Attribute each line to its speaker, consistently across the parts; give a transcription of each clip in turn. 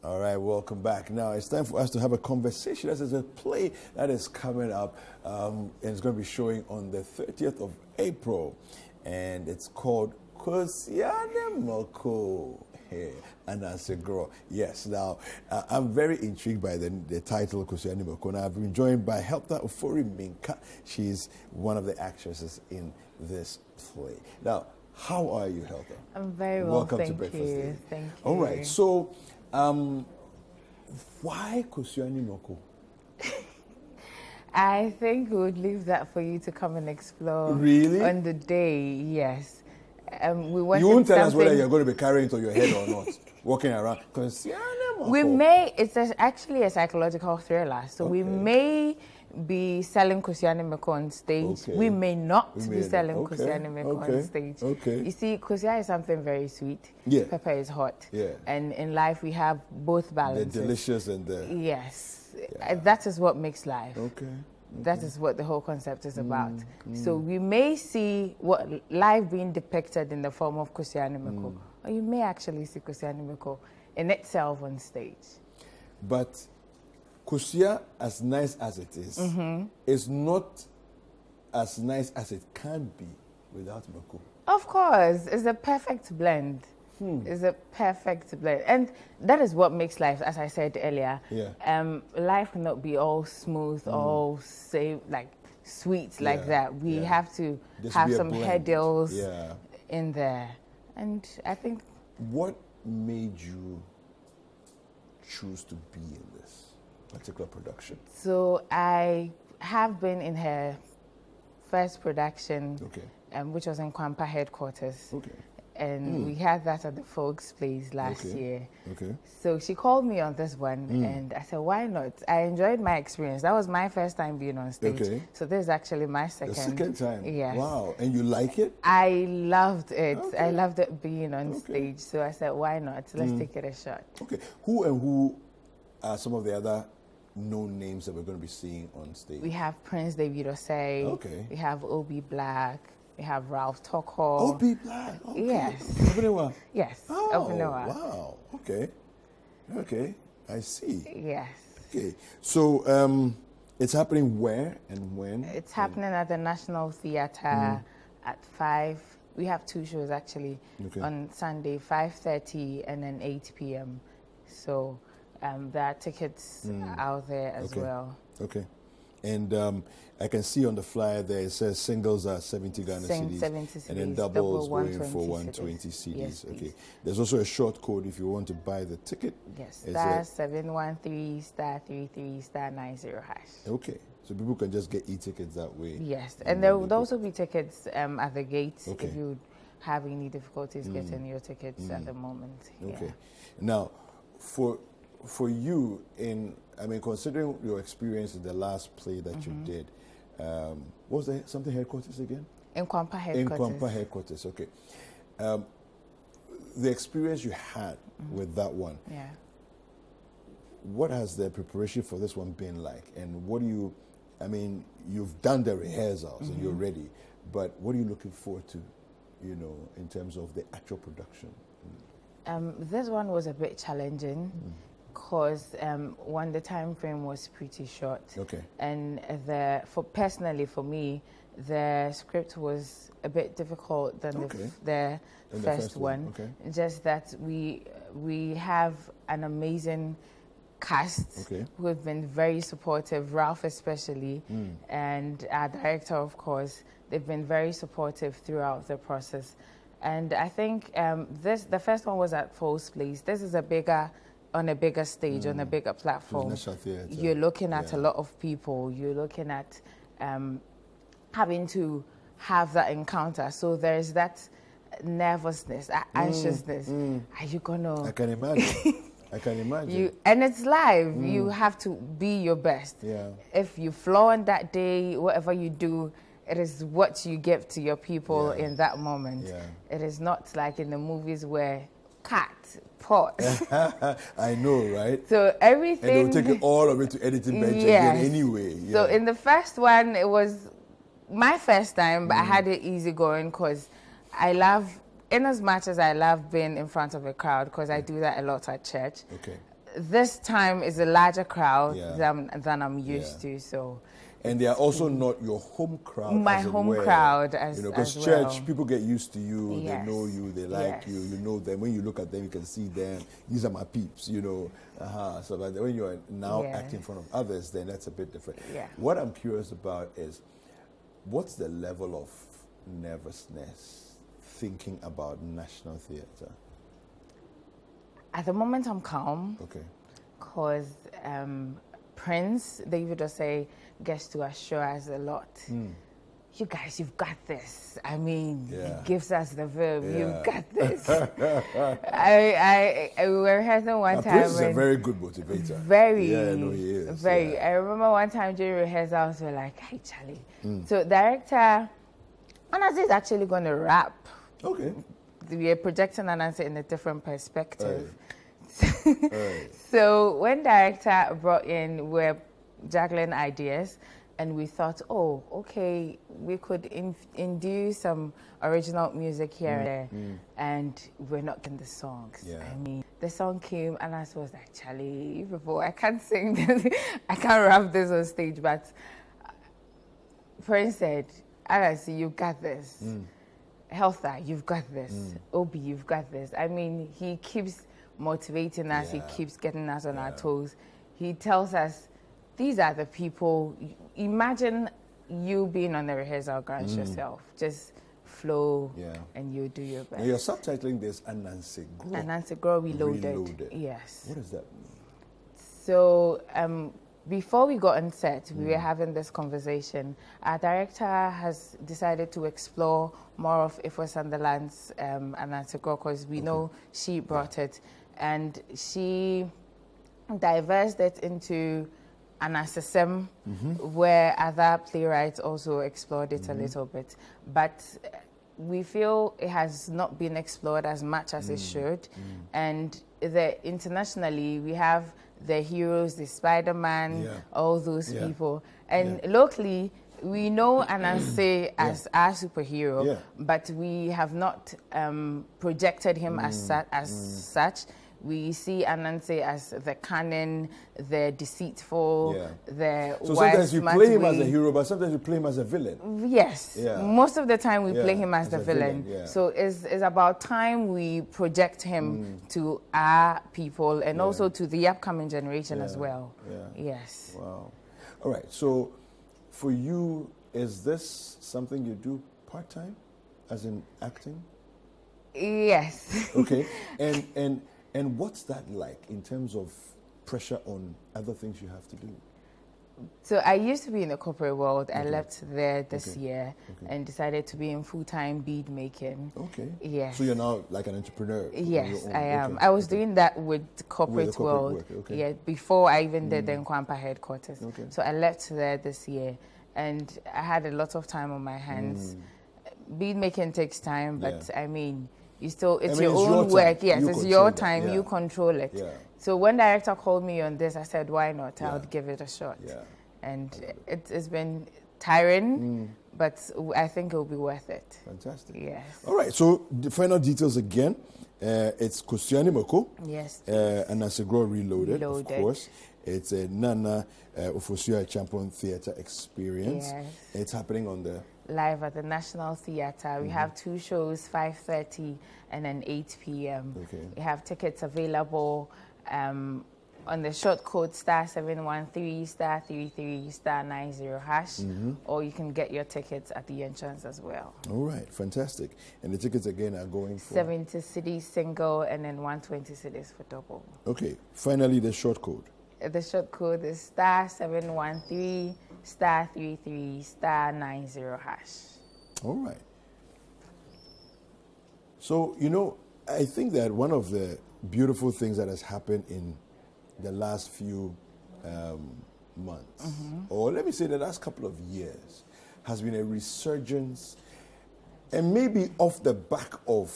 Speaker 1: All right, welcome back. Now it's time for us to have a conversation. There's a play that is coming up, and it's going to be showing on the 30th of April, and it's called Kosua mɛko-anansegorɔ. Yes, now I'm very intrigued by the title Kosua mɛko. Now I've been joined by Helpta Ofori-Minka. She's one of the actresses in this play. Now, how are you, Helpta?
Speaker 2: I'm very well,
Speaker 1: welcome to Breakfast Daily.
Speaker 2: Thank you.
Speaker 1: All right, so why Kosua mɛko?
Speaker 2: I think we would leave that for you to come and explore.
Speaker 1: Really?
Speaker 2: On the day, yes. We wanted
Speaker 1: you won't tell us
Speaker 2: something-
Speaker 1: whether you're going to be carrying it on your head or not, walking around. Kosua mɛko.
Speaker 2: We may, actually a psychological thriller, so we may be selling Kosua mɛko on stage.
Speaker 1: Okay.
Speaker 2: We may not be selling
Speaker 1: Okay.
Speaker 2: Kosua mɛko on stage.
Speaker 1: Okay.
Speaker 2: You see, Kosua is something very sweet.
Speaker 1: Yeah.
Speaker 2: Pepper is hot.
Speaker 1: Yeah.
Speaker 2: And in life we have both balances.
Speaker 1: The delicious and the...
Speaker 2: Yes. That is what makes life.
Speaker 1: Okay.
Speaker 2: That is what the whole concept is about. So we may see what life being depicted in the form of Kosua mɛko, or you may actually see Kosua mɛko in itself on stage.
Speaker 1: But Kosua, as nice as it is not as nice as it can be without mɛko.
Speaker 2: Of course, it's a perfect blend. It's a perfect blend. And that is what makes life, as I said earlier.
Speaker 1: Yeah.
Speaker 2: Life cannot be all smooth, all like sweet like that. We have to
Speaker 1: There should
Speaker 2: have
Speaker 1: be a
Speaker 2: some
Speaker 1: blend.
Speaker 2: hurdles
Speaker 1: Yeah.
Speaker 2: in there. And I think...
Speaker 1: What made you choose to be in this particular production?
Speaker 2: So I have been in her first production, which was in Kwampa headquarters.
Speaker 1: Okay.
Speaker 2: And we had that at the Folks Place last year.
Speaker 1: Okay.
Speaker 2: So she called me on this one, and I said, why not? I enjoyed my experience. That was my first time being on stage.
Speaker 1: Okay.
Speaker 2: So this is actually my second.
Speaker 1: The second time?
Speaker 2: Yes.
Speaker 1: Wow. And you like it?
Speaker 2: I loved it.
Speaker 1: Okay.
Speaker 2: I loved it being on stage. So I said, why not? Let's take it a shot.
Speaker 1: Okay. Who are some of the other known names that we're going to be seeing on stage?
Speaker 2: We have Prince David Osei.
Speaker 1: Okay.
Speaker 2: We have Obi Black. We have Ralph Toko.
Speaker 1: Obi Black. Okay.
Speaker 2: Yes.
Speaker 1: Obinewa.
Speaker 2: Yes.
Speaker 1: Oh,
Speaker 2: Obinewa.
Speaker 1: wow. Okay. Okay. I see.
Speaker 2: Yes.
Speaker 1: Okay. So it's happening where and when?
Speaker 2: It's happening at the National Theatre at 5. We have 2 shows actually on Sunday, 5:30 and then 8 p.m. So there are tickets out there as well.
Speaker 1: Okay. And I can see on the flyer there it says singles are 70 Ghana cedis,
Speaker 2: 70
Speaker 1: and then
Speaker 2: cedis,
Speaker 1: doubles
Speaker 2: double
Speaker 1: going for 120
Speaker 2: cedis.
Speaker 1: cedis.
Speaker 2: Yes,
Speaker 1: Okay.
Speaker 2: please.
Speaker 1: There's also a short code if you want to buy the ticket.
Speaker 2: Yes,
Speaker 1: Is
Speaker 2: star
Speaker 1: it-
Speaker 2: 713 star 33 star 90 hash.
Speaker 1: Okay. So people can just get e-tickets that way.
Speaker 2: Yes, and there would also be tickets at the gate
Speaker 1: Okay.
Speaker 2: if you have any difficulties getting your tickets at the moment.
Speaker 1: Okay.
Speaker 2: Yeah.
Speaker 1: Now, for you, considering your experience in the last play that you did, what was the something headquarters again?
Speaker 2: In Kwampa headquarters.
Speaker 1: In Kwampa headquarters. Okay. The experience you had with that one.
Speaker 2: Yeah.
Speaker 1: What has the preparation for this one been like? And what do you, you've done the rehearsals and you're ready, but what are you looking forward to, in terms of the actual production?
Speaker 2: This one was a bit challenging because one, the time frame was pretty short.
Speaker 1: Okay.
Speaker 2: And personally for me, the script was a bit difficult than the first one.
Speaker 1: Okay.
Speaker 2: Just that we have an amazing cast who have been very supportive, Ralph especially, and our director, of course. They've been very supportive throughout the process. And I think the first one was at Folks Place. This is on a bigger stage, on a bigger platform. You're looking at a lot of people. You're looking at having to have that encounter. So there's that nervousness, anxiousness. Are you gonna?
Speaker 1: I can imagine. I can imagine.
Speaker 2: And it's live. You have to be your best.
Speaker 1: Yeah.
Speaker 2: If you flaw on that day, whatever you do, it is what you give to your people in that moment.
Speaker 1: Yeah.
Speaker 2: It is not like in the movies where cut, pause.
Speaker 1: I know, right?
Speaker 2: So everything.
Speaker 1: And they'll take all of it to editing bench again anyway. Yeah.
Speaker 2: So in the first one, it was my first time, but I had it easy going because I love, in as much as I love being in front of a crowd, because I do that a lot at church.
Speaker 1: Okay.
Speaker 2: this time is a larger crowd than I'm used to, so.
Speaker 1: And they are also not your home crowd.
Speaker 2: My home crowd
Speaker 1: because
Speaker 2: as
Speaker 1: church,
Speaker 2: well.
Speaker 1: people get used to you,
Speaker 2: Yes.
Speaker 1: they know you, they like you, you know them. When you look at them, you can see them. These are my peeps, you know. So but when you're now acting in front of others, then that's a bit different.
Speaker 2: Yeah.
Speaker 1: What I'm curious about is, what's the level of nervousness thinking about national theatre?
Speaker 2: At the moment, I'm calm.
Speaker 1: Okay.
Speaker 2: Because Prince, David will say, gets to assure us a lot. You guys, you've got this. I mean, he gives us the verb. You've got this. we were rehearsing one time.
Speaker 1: Prince is a very good motivator.
Speaker 2: Very.
Speaker 1: Yeah, no, he is.
Speaker 2: Very.
Speaker 1: Yeah.
Speaker 2: I remember one time during rehearsals, we were like, hey, Charlie. So director, Anansi is actually going to rap.
Speaker 1: Okay.
Speaker 2: We are projecting Anansi in a different perspective. So when director brought in, we're juggling ideas, and we thought, oh, okay, we could induce some original music here and there, and we're not getting the songs.
Speaker 1: Yeah.
Speaker 2: I mean, the song came, and I was like, Charlie, before I can't sing this, I can't rap this on stage, but Prince said, Anansi, you got this. Healtha, you've got this. Obi, you've got this. I mean, he keeps motivating us. He keeps getting us on our toes. He tells us, these are the people. Imagine you being on the rehearsal grounds yourself. Just flow and you do your best.
Speaker 1: Now you're subtitling this Anansegorɔ.
Speaker 2: Anansegorɔ Reloaded. Yes.
Speaker 1: What does that mean?
Speaker 2: So before we got on set, we were having this conversation. Our director has decided to explore more of Ifo Sunderland's Anansegorɔ, because we know she brought it. And she diversed it into Anasesem, where other playwrights also explored it a little bit. But we feel it has not been explored as much as it should. And internationally, we have the heroes, the Spider-Man, all those people. And locally, we know Anansi as our superhero, but we have not projected him as such. We see Anansi as the cunning, the deceitful, the
Speaker 1: so
Speaker 2: wise,
Speaker 1: sometimes you play him as a hero, but sometimes you play him as a villain.
Speaker 2: Yes. Most of the time we play him as the villain.
Speaker 1: Yeah.
Speaker 2: So it's about time we project him to our people and also to the upcoming generation as well. Yes.
Speaker 1: Wow. All right. So for you, is this something you do part-time, as in acting?
Speaker 2: Yes.
Speaker 1: Okay. And what's that like in terms of pressure on other things you have to do?
Speaker 2: So I used to be in the corporate world. I left there this year and decided to be in full-time bead making.
Speaker 1: Okay.
Speaker 2: Yes.
Speaker 1: So you're now like an entrepreneur?
Speaker 2: Yes, I am. I was doing that with the corporate world. Yeah, before I even did the Nkwampa headquarters. So I left there this year, and I had a lot of time on my hands. Bead making takes time, but I mean, it's your own work. Yes, it's your time. You control it. So when director called me on this, I said, why not? I would give it a shot. And it's been tiring, but I think it will be worth it.
Speaker 1: Fantastic.
Speaker 2: Yes.
Speaker 1: All right. So the final details again. It's Kosua mɛko.
Speaker 2: Yes.
Speaker 1: Anansegorɔ Reloaded, of course. It's a Nana Ofosua Champion Theatre experience.
Speaker 2: Yes.
Speaker 1: It's happening on the
Speaker 2: live at the National Theatre. We have 2 shows, 5:30 and then 8 p.m. We have tickets available on the short code *713 *33 *90#, or you can get your tickets at the entrance as well.
Speaker 1: All right, fantastic. And the tickets again are going for
Speaker 2: 70 cedis single and then 120 cedis for double.
Speaker 1: Okay, finally the short code.
Speaker 2: The short code is *713 *33 *90#.
Speaker 1: All right. So, you know, I think that one of the beautiful things that has happened in the last few months, or let me say the last couple of years, has been a resurgence, and maybe off the back of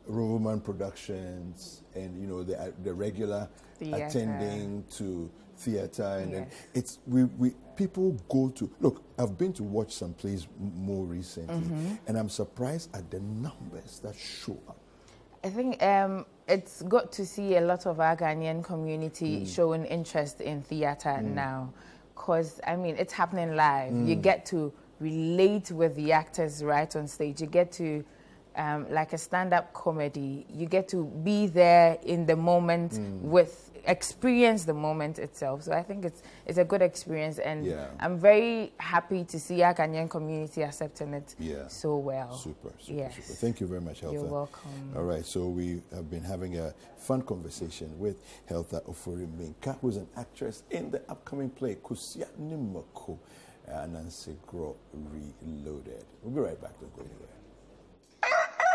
Speaker 1: Roverman Productions and, you know, the regular theater. Attending to theater, and then it's we people go to look. I've been to watch some plays more recently, and I'm surprised at the numbers that show up.
Speaker 2: I think it's good to see a lot of our Ghanaian community showing interest in theatre now, because, I mean, it's happening live. You get to relate with the actors right on stage. You get to, like a stand-up comedy, you get to be there in the moment experience the moment itself. So I think it's a good experience, and I'm very happy to see our Ghanaian community accepting it so well.
Speaker 1: Super. Thank you very much, Helta.
Speaker 2: You're welcome.
Speaker 1: All right, so we have been having a fun conversation with Helta Ofori-Mensah, who's an actress in the upcoming play Kosua ni mɛko-anansegorɔ Reloaded. We'll be right back. Don't go anywhere.